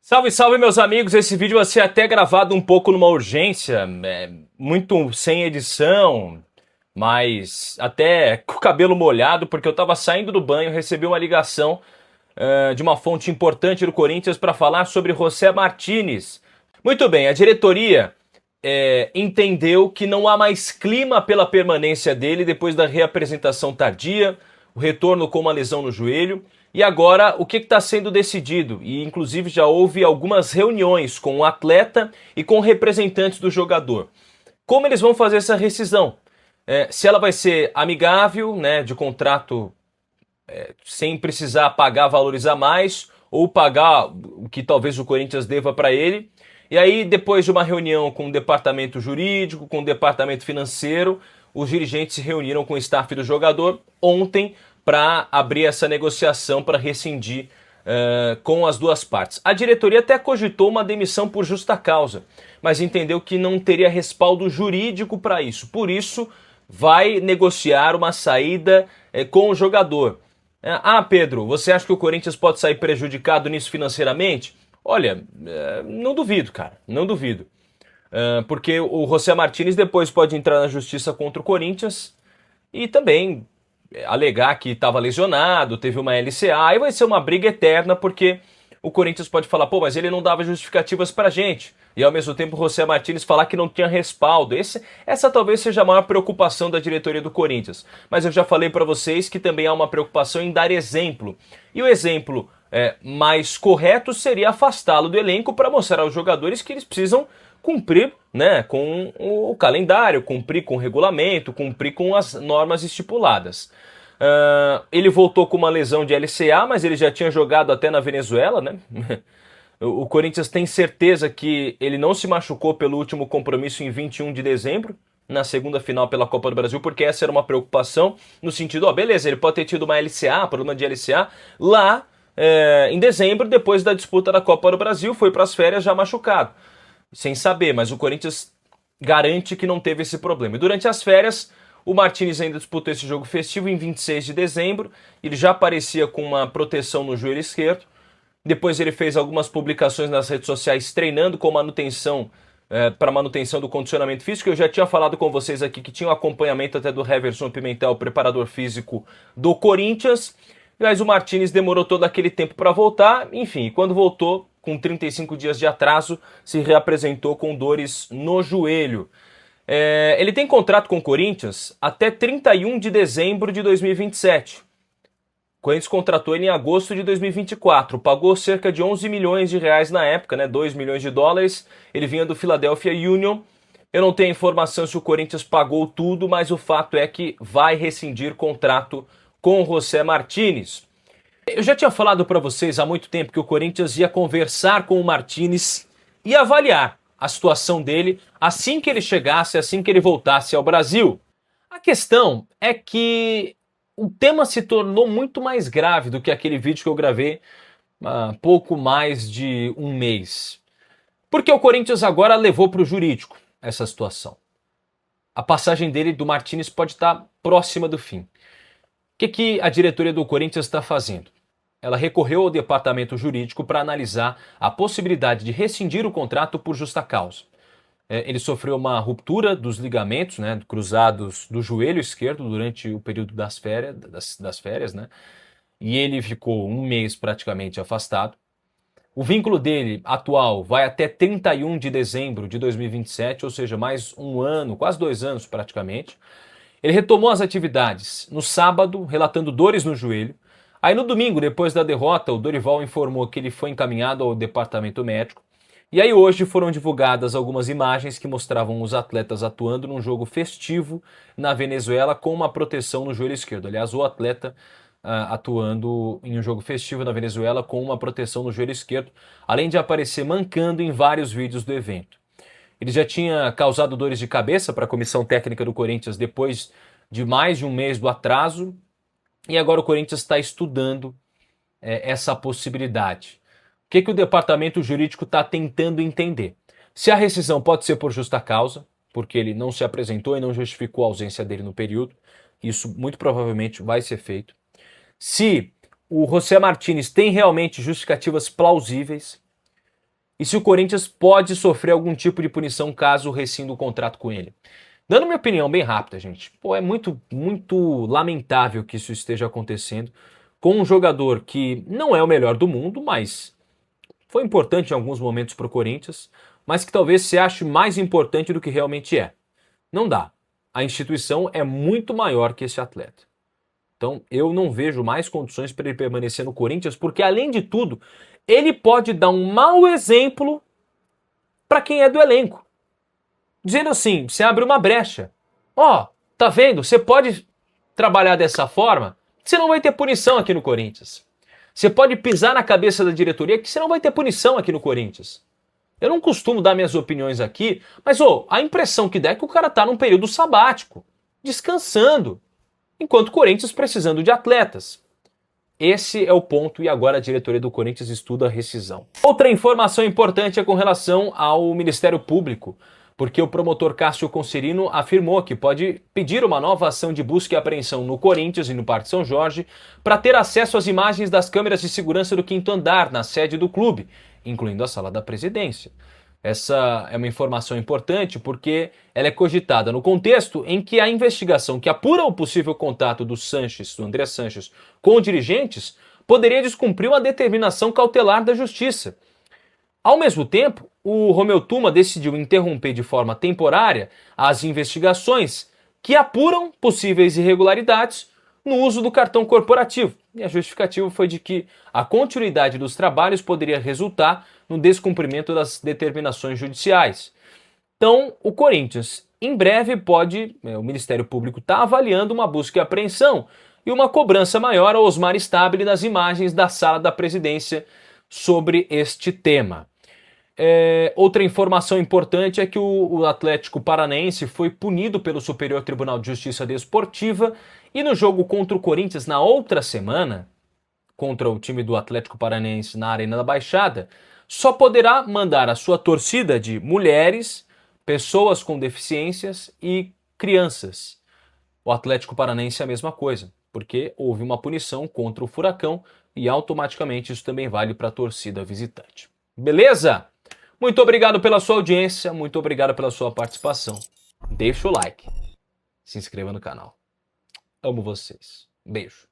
Salve, salve, meus amigos! Esse vídeo vai ser até gravado um pouco numa urgência, muito sem edição, mas até com o cabelo molhado, porque eu tava saindo do banho, recebi uma ligação de uma fonte importante do Corinthians para falar sobre José Martínez. Muito bem, a diretoria entendeu que não há mais clima pela permanência dele depois da reapresentação tardia, o retorno com uma lesão no joelho. E agora, o que está sendo decidido? E inclusive já houve algumas reuniões com o atleta e com representantes do jogador. Como eles vão fazer essa rescisão? Se ela vai ser amigável, né, de contrato sem precisar pagar valores a mais, ou pagar o que talvez o Corinthians deva para ele. E aí, depois de uma reunião com o departamento jurídico, com o departamento financeiro, os dirigentes se reuniram com o staff do jogador ontem para abrir essa negociação para rescindir com as duas partes. A diretoria até cogitou uma demissão por justa causa, mas entendeu que não teria respaldo jurídico para isso. Por isso, vai negociar uma saída com o jogador. Pedro, você acha que o Corinthians pode sair prejudicado nisso financeiramente? Olha, não duvido, cara, não duvido. Porque o José Martínez depois pode entrar na justiça contra o Corinthians e também alegar que estava lesionado, teve uma LCA, aí vai ser uma briga eterna, porque o Corinthians pode falar, pô, mas ele não dava justificativas pra gente, e ao mesmo tempo o José Martínez falar que não tinha respaldo. Essa talvez seja a maior preocupação da diretoria do Corinthians, mas eu já falei pra vocês que também há uma preocupação em dar exemplo, e o exemplo mais correto seria afastá-lo do elenco para mostrar aos jogadores que eles precisam cumprir, né, com o calendário, cumprir com o regulamento, cumprir com as normas estipuladas. Ele voltou com uma lesão de LCA, mas ele já tinha jogado até na Venezuela, né? O Corinthians tem certeza que ele não se machucou pelo último compromisso em 21 de dezembro, na segunda final pela Copa do Brasil, porque essa era uma preocupação, no sentido, beleza, ele pode ter tido uma LCA, problema de LCA, lá em dezembro, depois da disputa da Copa do Brasil, foi para as férias já machucado. Sem saber, mas o Corinthians garante que não teve esse problema. E durante as férias, o Martínez ainda disputou esse jogo festivo em 26 de dezembro. Ele já aparecia com uma proteção no joelho esquerdo. Depois ele fez algumas publicações nas redes sociais treinando com manutenção, para manutenção do condicionamento físico. Eu já tinha falado com vocês aqui que tinha um acompanhamento até do Heverson Pimentel, o preparador físico do Corinthians. Mas o Martínez demorou todo aquele tempo para voltar. Enfim, quando voltou, com 35 dias de atraso, se reapresentou com dores no joelho. Ele tem contrato com o Corinthians até 31 de dezembro de 2027. O Corinthians contratou ele em agosto de 2024, pagou cerca de 11 milhões de reais na época, né, 2 milhões de dólares, ele vinha do Philadelphia Union. Eu não tenho informação se o Corinthians pagou tudo, mas o fato é que vai rescindir contrato com o José Martínez. Eu já tinha falado para vocês há muito tempo que o Corinthians ia conversar com o Martínez e avaliar a situação dele assim que ele chegasse, assim que ele voltasse ao Brasil. A questão é que o tema se tornou muito mais grave do que aquele vídeo que eu gravei há pouco mais de um mês. Porque o Corinthians agora levou para o jurídico essa situação. A passagem dele do Martínez pode estar próxima do fim. O que a diretoria do Corinthians está fazendo? Ela recorreu ao departamento jurídico para analisar a possibilidade de rescindir o contrato por justa causa. Ele sofreu uma ruptura dos ligamentos, né, cruzados do joelho esquerdo durante o período das férias, né, e ele ficou um mês praticamente afastado. O vínculo dele atual vai até 31 de dezembro de 2027, ou seja, mais um ano, quase 2 anos praticamente. Ele retomou as atividades no sábado, relatando dores no joelho. Aí no domingo, depois da derrota, o Dorival informou que ele foi encaminhado ao departamento médico. E aí hoje foram divulgadas algumas imagens que mostravam os atletas atuando num jogo festivo na Venezuela com uma proteção no joelho esquerdo. Aliás, o atleta atuando em um jogo festivo na Venezuela com uma proteção no joelho esquerdo, além de aparecer mancando em vários vídeos do evento. Ele já tinha causado dores de cabeça para a comissão técnica do Corinthians depois de mais de um mês do atraso. E agora o Corinthians está estudando essa possibilidade. O que o departamento jurídico está tentando entender? Se a rescisão pode ser por justa causa, porque ele não se apresentou e não justificou a ausência dele no período, isso muito provavelmente vai ser feito. Se o José Martínez tem realmente justificativas plausíveis, e se o Corinthians pode sofrer algum tipo de punição caso rescinda o contrato com ele. Dando minha opinião bem rápida, gente. Pô, é muito lamentável que isso esteja acontecendo com um jogador que não é o melhor do mundo, mas foi importante em alguns momentos para o Corinthians, mas que talvez se ache mais importante do que realmente é. Não dá. A instituição é muito maior que esse atleta. Então eu não vejo mais condições para ele permanecer no Corinthians, porque além de tudo, ele pode dar um mau exemplo para quem é do elenco. Dizendo assim, você abre uma brecha. Ó, tá vendo? Você pode trabalhar dessa forma, você não vai ter punição aqui no Corinthians. Você pode pisar na cabeça da diretoria que você não vai ter punição aqui no Corinthians. Eu não costumo dar minhas opiniões aqui, mas a impressão que dá é que o cara tá num período sabático, descansando, enquanto o Corinthians precisando de atletas. Esse é o ponto e agora a diretoria do Corinthians estuda a rescisão. Outra informação importante é com relação ao Ministério Público, porque o promotor Cássio Conserino afirmou que pode pedir uma nova ação de busca e apreensão no Corinthians e no Parque São Jorge para ter acesso às imagens das câmeras de segurança do quinto andar, na sede do clube, incluindo a sala da presidência. Essa é uma informação importante porque ela é cogitada no contexto em que a investigação que apura o possível contato do André Sanches, com dirigentes, poderia descumprir uma determinação cautelar da Justiça. Ao mesmo tempo, o Romeu Tuma decidiu interromper de forma temporária as investigações que apuram possíveis irregularidades no uso do cartão corporativo. E a justificativa foi de que a continuidade dos trabalhos poderia resultar no descumprimento das determinações judiciais. Então, o Corinthians, em breve, o Ministério Público está avaliando uma busca e apreensão e uma cobrança maior ao Osmar Stabile nas imagens da sala da presidência sobre este tema. Outra informação importante é que o Atlético Paranaense foi punido pelo Superior Tribunal de Justiça Desportiva e no jogo contra o Corinthians na outra semana, contra o time do Atlético Paranaense na Arena da Baixada, só poderá mandar a sua torcida de mulheres, pessoas com deficiências e crianças. O Atlético Paranaense é a mesma coisa, porque houve uma punição contra o Furacão e automaticamente isso também vale para a torcida visitante. Beleza? Muito obrigado pela sua audiência, muito obrigado pela sua participação. Deixa o like, se inscreva no canal. Amo vocês. Beijo.